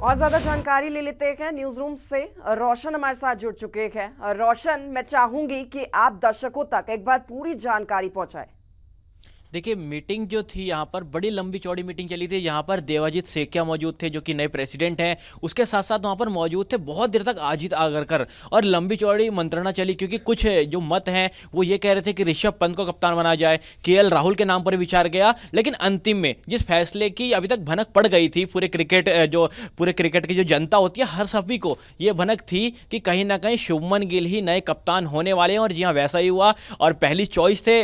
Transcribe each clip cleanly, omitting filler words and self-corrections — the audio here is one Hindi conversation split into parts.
और ज्यादा जानकारी ले लेते हैं न्यूज रूम से। रोशन हमारे साथ जुड़ चुके हैं। रोशन, मैं चाहूंगी कि आप दर्शकों तक एक बार पूरी जानकारी पहुंचाएं। देखिए, मीटिंग जो थी यहाँ पर बड़ी लंबी चौड़ी मीटिंग चली थी। यहाँ पर देवाजीत सेकिया मौजूद थे जो कि नए प्रेसिडेंट हैं। उसके साथ साथ वहाँ पर मौजूद थे बहुत देर तक अजीत आगरकर, और लंबी चौड़ी मंत्रणा चली क्योंकि कुछ जो मत हैं वो ये कह रहे थे कि ऋषभ पंत को कप्तान बनाया जाए, केएल राहुल के नाम पर विचार गया। लेकिन अंतिम में जिस फैसले की अभी तक भनक पड़ गई थी पूरे क्रिकेट की जो जनता होती है, हर सभी को ये भनक थी कि कहीं ना कहीं शुभमन गिल ही नए कप्तान होने वाले हैं। और जी हाँ, वैसा ही हुआ। और पहली चॉइस थे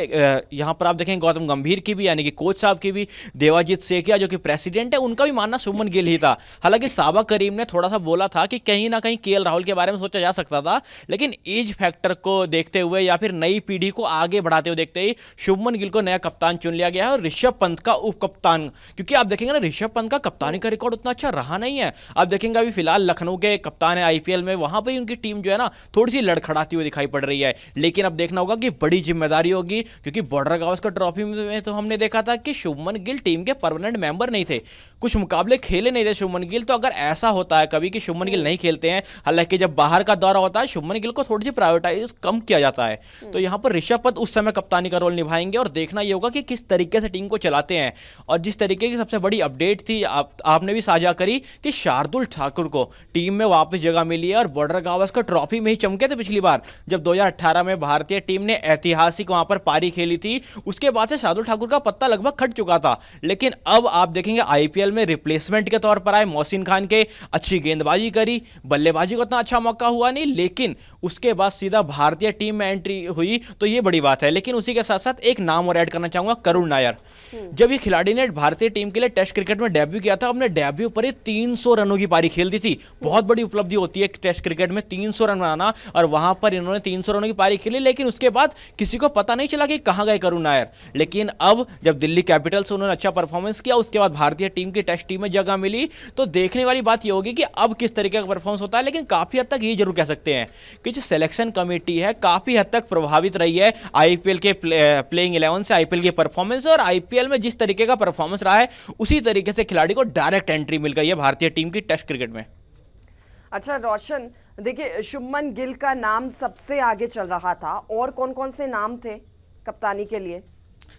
यहाँ पर आप देखें गौतम गंभीर की भी, यानी कि कोच साहब की भी, देवाजीत सेकिया जो कि प्रेसिडेंट है उनका भी मानना शुभमन गिल ही था। हालांकि साबा करीम ने थोड़ा सा बोला था कि कहीं ना कहीं केएल राहुल के बारे में सोचा जा सकता था, लेकिन एज फैक्टर को देखते हुए या फिर नई पीढ़ी को आगे बढ़ाते हुए देखते ही शुभमन गिल को नया कप्तान चुन लिया गया है। और ऋषभ पंत का उप कप्तान, क्योंकि आप देखेंगे ना ऋषभ पंत का कप्तानी का रिकॉर्ड उतना अच्छा रहा नहीं है। आप देखेंगे अभी फिलहाल लखनऊ के कप्तान है आईपीएल में, वहां पर उनकी टीम जो है ना थोड़ी सी लड़खड़ाती हुई दिखाई पड़ रही है। लेकिन अब देखना होगा कि बड़ी जिम्मेदारी होगी, क्योंकि बॉर्डर गावस्कर ट्रॉफी में तो हमने देखा था कि शुभमन गिल टीम के परमानेंट मेंबर नहीं थे, कुछ मुकाबले खेले नहीं थे शुभमन गिल। तो अगर ऐसा होता है कभी कि शुभमन गिल नहीं खेलते हैं, हालांकि जब बाहर का दौरा होता है शुभमन गिल को थोड़ी सी प्रायोरिटाइज कम किया जाता है, तो यहां पर ऋषभ पंत उस समय कप्तानी का रोल निभाएंगे। और देखना यह होगा कि किस तरीके से टीम को चलाते हैं। और जिस तरीके की सबसे बड़ी अपडेट थी आपने भी साझा करी कि शार्दुल ठाकुर को टीम में वापस जगह मिली है, और बॉर्डर गावस्कर ट्रॉफी में ही चमके थे पिछली बार जब 2018 में भारतीय टीम ने ऐतिहासिक वहां पर पारी खेली थी। उसके बाद से शार्दुल ठाकुर का पत्ता लगभग खट चुका था। लेकिन अब आप देखेंगे आईपीएल में रिप्लेसमेंट के तौर पर आए, मोहसिन खान के अच्छी गेंदबाजी करी, बल्लेबाजी को इतना अच्छा मौका हुआ नहीं, लेकिन उसके बाद सीधा भारतीय टीम में एंट्री हुई, तो ये बड़ी बात है। लेकिन उसी के साथ साथ एक नाम और ऐड करना चाहूंगा, करुण नायर। जब ये खिलाड़ी ने भारतीय टीम के लिए टेस्ट क्रिकेट में डेब्यू किया था, अपने डेब्यू पर ही 300 रनों की पारी खेल दी थी। बहुत बड़ी उपलब्धि होती है टेस्ट क्रिकेट में 300 रन बनाना, और वहां पर इन्होंने 300 रनों की पारी खेली। लेकिन उसके बाद किसी को पता नहीं चला कि कहां गए करुण नायर। लेकिन अब जब दिल्ली कैपिटल्स से उन्होंने अच्छा परफॉर्मेंस किया, उसके बाद भारतीय टीम की टेस्ट टीम में जगह मिली, तो देखने वाली बात यह होगी कि अब किस तरीके का परफॉर्मेंस होता है। लेकिन काफी हद तक ये जरूर कह सकते हैं कि जो सिलेक्शन कमेटी है काफी हद तक प्रभावित रही है आईपीएल के प्लेइंग 11 से, आईपीएल के परफॉर्मेंस। और आईपीएल में जिस तरीके का परफॉर्मेंस रहा है उसी तरीके से खिलाड़ी को डायरेक्ट एंट्री मिल गई है भारतीय टीम की टेस्ट क्रिकेट में। अच्छा रोशन, देखिए शुभमन गिल का नाम सबसे आगे चल रहा था, और कौन कौन से नाम थे कप्तानी के लिए?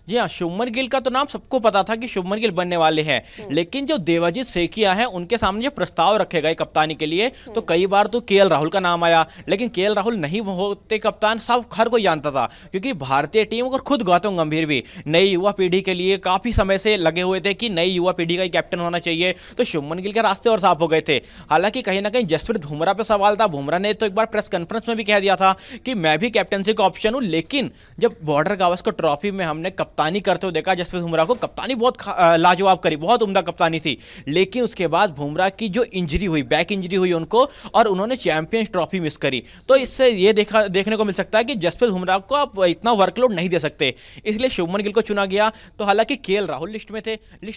जी हाँ, शुभमन गिल का तो नाम सबको पता था कि शुभमन गिल बनने वाले हैं। लेकिन जो देवाजीत सेकिया है उनके सामने जो प्रस्ताव रखे गए कप्तानी के लिए, तो कई बार तो केएल राहुल का नाम आया, लेकिन केएल राहुल नहीं होते कप्तान, सब हर कोई जानता था। क्योंकि भारतीय टीम और खुद गौतम गंभीर भी नई युवा पीढ़ी के लिए काफी समय से लगे हुए थे कि नई युवा पीढ़ी का ही कैप्टन होना चाहिए, तो शुभमन गिल के रास्ते और साफ हो गए थे। हालांकि कहीं ना कहीं जसप्रीत बुमराह पे सवाल था। बुमराह ने तो एक बार प्रेस कॉन्फ्रेंस में भी कह दिया था कि मैं भी कैप्टनसी का ऑप्शन हूं। लेकिन जब बॉर्डर गावस्कर ट्रॉफी में हमने कप्तानी करते हुए देखा जसप्रीत बुमराह को, कप्तानी बहुत लाजवाब करी, बहुत उम्दा कप्तानी थी। लेकिन उसके बाद बुमराह की जो इंजरी हुई, बैक इंजरी हुई उनको, और उन्होंने चैंपियंस ट्रॉफी मिस करी। तो इससे ये देखने को मिल सकता है कि जसप्रीत बुमराह को आप इतना वर्कलोड नहीं दे सकते, इसलिए शुभमन गिल को चुना गया। तो हालांकि केएल राहुल लिस्ट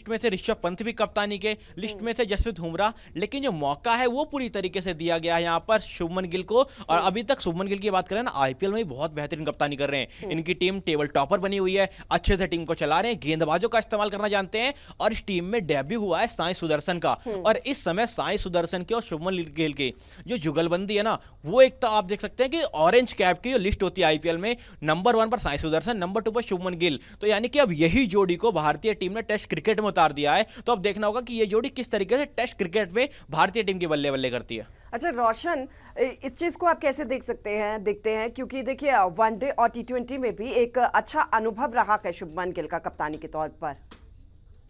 में थे ऋषभ पंत भी कप्तानी के लिस्ट में थे, जसप्रीत बुमराह। लेकिन जो मौका है वो पूरी तरीके से दिया गया है यहाँ पर शुभमन गिल को। और अभी तक शुभमन गिल की बात करें ना, आईपीएल में बहुत बेहतरीन कप्तानी कर रहे हैं। इनकी टीम टेबल टॉपर बनी हुई है, अच्छे से टीम को चला रहे हैं, गेंदबाजों का इस्तेमाल करना जानते हैं। और इस टीम में डेब्यू हुआ है साई सुदर्शन का, और इस समय साई सुदर्शन के और शुभमन गिल की जो जुगलबंदी है ना, वो एक तो आप देख सकते हैं कि ऑरेंज कैप की जो लिस्ट होती है आईपीएल में, नंबर 1 पर साई सुदर्शन, नंबर 2 पर शुभमन गिल। तो यानी कि अब यही जोड़ी को भारतीय टीम ने टेस्ट क्रिकेट में उतार दिया है। तो अब देखना होगा कि ये जोड़ी किस तरीके से टेस्ट क्रिकेट में भारतीय टीम की बल्ले बल्ले करती है। अच्छा रोशन, इस चीज को आप कैसे देखते हैं क्योंकि देखिए वनडे और टी20 में भी एक अच्छा अनुभव रहा है शुभमन गिल का कप्तानी के तौर पर।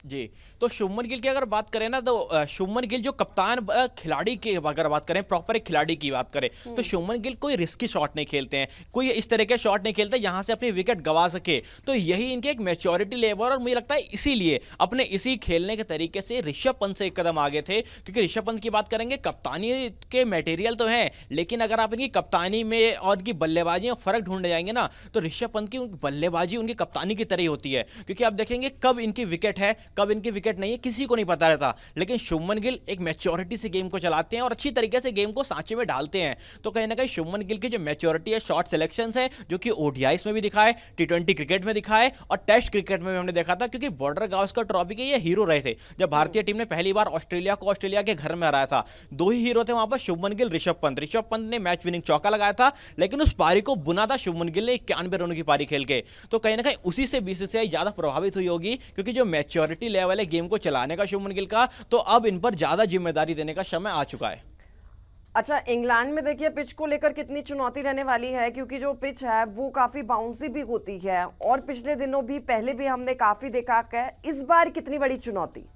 जी, तो शुभमन गिल की अगर बात करें ना, तो शुभमन गिल जो कप्तान खिलाड़ी की अगर बात करें, प्रॉपर एक खिलाड़ी की बात करें, तो शुभमन गिल कोई रिस्की शॉट नहीं खेलते हैं, कोई इस तरह के शॉट नहीं खेलते जहां से अपनी विकेट गंवा सके। तो यही इनके एक मैच्योरिटी लेवल, और मुझे लगता है इसीलिए अपने इसी खेलने के तरीके से ऋषभ पंत से एक कदम आगे थे। क्योंकि ऋषभ पंत की बात करेंगे, कप्तानी के मटेरियल तो है, लेकिन अगर आप इनकी कप्तानी में और इनकी बल्लेबाजी में फर्क ढूंढने जाएंगे ना, तो ऋषभ पंत की बल्लेबाजी उनकी कप्तानी की तरह ही होती है। क्योंकि आप देखेंगे कब इनकी विकेट है, कब इनकी विकेट नहीं है किसी को नहीं पता रहता, लेकिन शुभमन गिल एक मैच्योरिटी से गेम को चलाते हैं और अच्छी तरीके से गेम को सांचे में डालते हैं। तो कहीं ना कहीं शुभमन गिल की जो मैच्योरिटी है, शॉट सिलेक्शंस है, जो कि ओडीआईस में भी दिखा है, टी20 क्रिकेट में दिखा है और टेस्ट क्रिकेट में भी हमने देखा था, क्योंकि बॉर्डर गावस्कर ट्रॉफी के ये हीरो रहे थे। जब भारतीय टीम ने पहली बार ऑस्ट्रेलिया को ऑस्ट्रेलिया के घर में हराया था, दो ही हीरो थे वहां पर, शुभमन गिल, ऋषभ पंत ने मैच विनिंग चौका लगाया था, लेकिन उस पारी को बुना था शुभमन गिल ने 91 रनों की पारी खेल के। तो कहीं ना कहीं उसी से बीसीसीआई ज्यादा प्रभावित हुई होगी, क्योंकि जो मैच्योरिटी लेवल है गेम को चलाने का शुभमन गिल का, तो अब इन पर ज्यादा जिम्मेदारी देने का समय आ चुका है। अच्छा, इंग्लैंड में देखिए पिच को लेकर कितनी चुनौती रहने वाली है, क्योंकि जो पिच है वो काफी बाउंसी भी होती है और पिछले दिनों भी पहले भी हमने काफी देखा है। इस बार कितनी बड़ी चुनौती?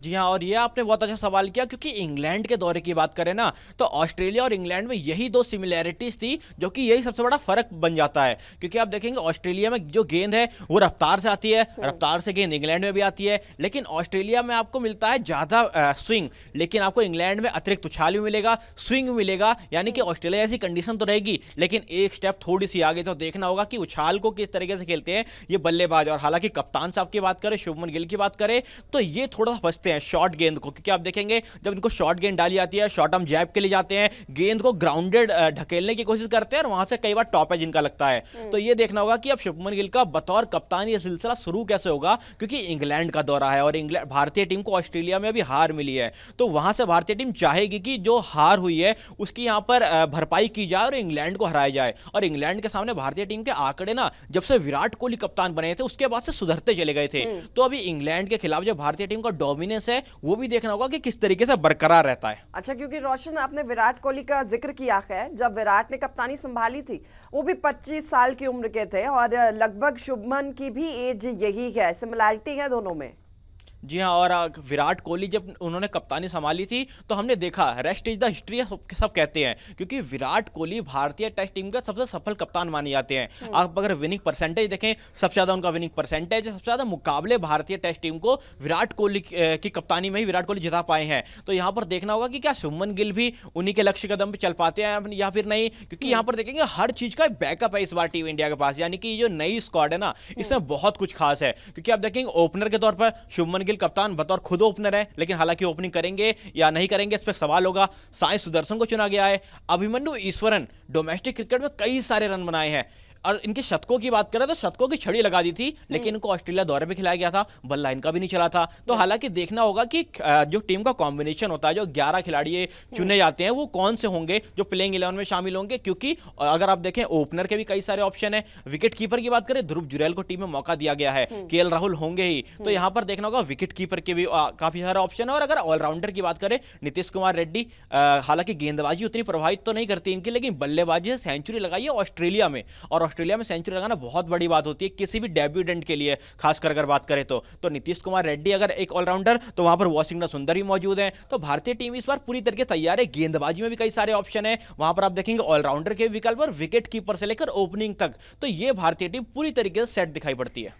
जी हाँ, और ये आपने बहुत अच्छा सवाल किया, क्योंकि इंग्लैंड के दौरे की बात करें ना, तो ऑस्ट्रेलिया और इंग्लैंड में यही दो सिमिलैरिटीज थी, जो कि यही सबसे बड़ा फर्क बन जाता है। क्योंकि आप देखेंगे ऑस्ट्रेलिया में जो गेंद है वो रफ्तार से आती है, रफ्तार से गेंद इंग्लैंड में भी आती है, लेकिन ऑस्ट्रेलिया में आपको मिलता है ज़्यादा स्विंग, लेकिन आपको इंग्लैंड में अतिरिक्त उछाल भी मिलेगा, स्विंग भी मिलेगा। यानी कि ऑस्ट्रेलिया जैसी कंडीशन तो रहेगी, लेकिन एक स्टेप थोड़ी सी आगे तो देखना होगा कि उछाल को किस तरीके से खेलते हैं ये बल्लेबाज। और हालांकि कप्तान साहब की बात करें, शुभमन गिल की बात करें, तो ये थोड़ा सा फंसते हैं शॉर्ट गेंद को, क्योंकि आप देखेंगे जब इनको शॉर्ट गेंद डाली जाती है, शॉर्ट आर्म जैब के लिए जाते हैं, गेंद को ग्राउंडेड ढकेलने की कोशिश करते हैं और वहां से कई बार टॉप एज इनका लगता है। तो ये देखना होगा कि अब शुभमन गिल का बतौर कप्तान ये सिलसिला शुरू कैसे होगा, क्योंकि इंग्लैंड का दौरा है और इंग्लैंड भारतीय टीम को ऑस्ट्रेलिया में अभी हार मिली है, तो वहां से भारतीय टीम चाहेगी कि जो हार हुई है उसकी यहां पर भरपाई की जाए और इंग्लैंड को हराया जाए। और इंग्लैंड के सामने भारतीय टीम के आंकड़े ना जब से विराट कोहली कप्तान बने थे उसके बाद से सुधरते चले गए थे। तो अभी इंग्लैंड के खिलाफ जो भारतीय टीम का डोमिनेंस है वो भी देखना होगा कि किस तरीके से बरकरार रहता है। अच्छा, क्योंकि रोशन आपने विराट कोहली का जिक्र किया है, जब विराट ने कप्तानी संभाली थी वो भी 25 साल की उम्र के थे और लगभग शुभमन की भी एज यही है, सिमिलैरिटी है दोनों में। जी हाँ, और विराट कोहली जब उन्होंने कप्तानी संभाली थी तो हमने देखा रेस्ट इज द हिस्ट्री, सब कहते हैं, क्योंकि विराट कोहली भारतीय टेस्ट टीम का सबसे सफल कप्तान माने जाते हैं। आप अगर विनिंग परसेंटेज देखें, सबसे ज्यादा उनका विनिंग परसेंटेज है, सबसे ज्यादा मुकाबले भारतीय टेस्ट टीम को विराट कोहली की कप्तानी में ही विराट कोहली जिता पाए हैं। तो यहाँ पर देखना होगा कि क्या शुभमन गिल भी उन्हीं के लक्ष्य कदम पर चल पाते हैं या फिर नहीं, क्योंकि यहाँ पर देखेंगे हर चीज का बैकअप है इस बार टीम इंडिया के पास। यानी कि जो नई स्क्वाड है ना, इसमें बहुत कुछ खास है, क्योंकि आप देखेंगे ओपनर के तौर पर शुभमन गिल कप्तान बतौर खुद ओपनर है, लेकिन हालांकि ओपनिंग करेंगे या नहीं करेंगे इस पर सवाल होगा। साई सुदर्शन को चुना गया है। अभिमन्यु ईश्वरन डोमेस्टिक क्रिकेट में कई सारे रन बनाए हैं और इनके शतकों की बात करें तो शतकों की छड़ी लगा दी थी, लेकिन इनको ऑस्ट्रेलिया दौरे पे खिलाया गया था, बल्ला इनका भी नहीं चला था। तो हालांकि देखना होगा कि जो टीम का कॉम्बिनेशन होता है, जो 11 खिलाड़ी चुने जाते हैं वो कौन से होंगे जो प्लेइंग 11 में शामिल होंगे, क्योंकि अगर आप देखें ओपनर के भी कई सारे ऑप्शन है। विकेट कीपर की बात करें, ध्रुव जुरैल को टीम में मौका दिया गया है, केएल राहुल होंगे ही, तो यहां पर देखना होगा विकेट कीपर के भी काफी सारे ऑप्शन है। और अगर ऑलराउंडर की बात करें, नीतीश कुमार रेड्डी, हालांकि गेंदबाजी उतनी प्रभावित तो नहीं करती इनकी, लेकिन बल्लेबाजी से सेंचुरी लगाई है ऑस्ट्रेलिया में, और ऑस्ट्रेलिया में सेंचुरी लगाना बहुत बड़ी बात होती है किसी भी डेब्यूटेंट के लिए, खासकर अगर बात करें तो नीतीश कुमार रेड्डी अगर एक ऑलराउंडर, तो वहां पर वाशिंगटन सुंदर भी मौजूद है। तो भारतीय टीम इस बार पूरी तरीके तैयार है। गेंदबाजी में भी कई सारे ऑप्शन है, वहां पर आप देखेंगे ऑलराउंडर के विकल्प और विकेट कीपर से लेकर ओपनिंग तक, तो ये भारतीय टीम पूरी तरीके से सेट दिखाई पड़ती है।